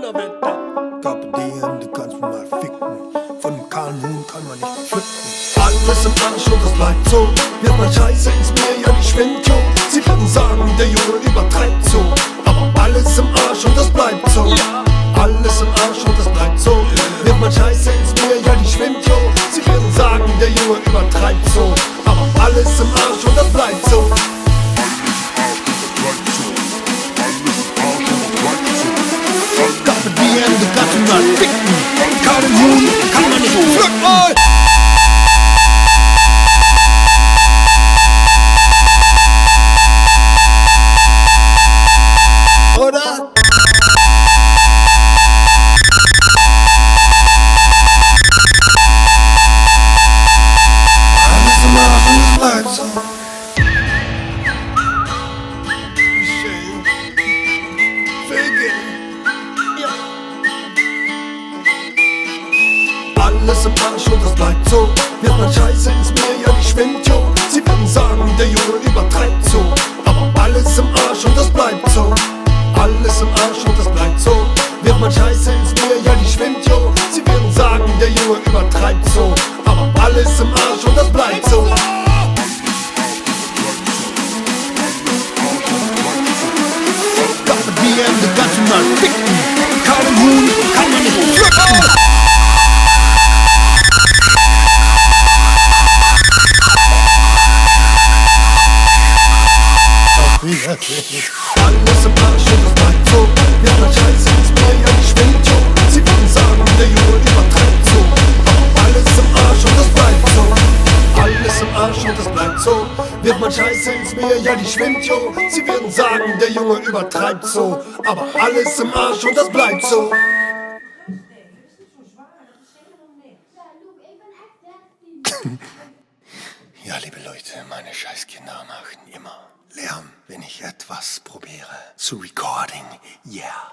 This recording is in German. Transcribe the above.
Donnerwetter. Carpe diem, du kannst mich mal ficken. Von dem kahlen Huhn kann man nicht pflücken. Alles im Arsch und das bleibt so. Wird mal scheiße ins Meer, ja die schwimmt jo. Sie würden sagen, der Junge übertreibt so. Aber alles im Arsch und das bleibt so. Alles im Arsch und das bleibt so. Wird mal scheiße ins Meer, ja die schwimmt jo. Sie würden sagen, der Junge übertreibt so. Aber alles im Arsch und das bleibt so. Carpe diem, du kannst mich mal ficken. Kahlen Huhn kann man nicht pflücken. Oder? Alles im Arsch und es bleibt so. Schön. Ficken. Ja. Alles im Arsch und das bleibt so. Wird man scheiße ins Meer, ja die schwimmt jo. Sie würden sagen, der Junge übertreibt so. Aber alles im Arsch und das bleibt so. Alles im Arsch und das bleibt so. Wird man scheiße ins Meer, ja die schwimmt jo. Sie würden sagen, der Junge übertreibt so. Aber alles im Arsch und das bleibt so. Carpe diem, du kannst mich mal ficken. Kahlen Huhn kann man nicht pflücken. Alles im Arsch und das bleibt so. Wird man scheiße ins Meer, ja die schwimmt jo. Sie würden sagen, der Junge übertreibt so. Aber alles im Arsch und das bleibt so. Alles im Arsch und das bleibt so. Wird man scheiße ins Meer, ja die schwimmt jo. Sie würden sagen, der Junge übertreibt so. Aber alles im Arsch und das bleibt so. Ja, liebe Leute, meine Scheißkinder machen immer Lärm, wenn ich etwas probiere zu recording. Yeah.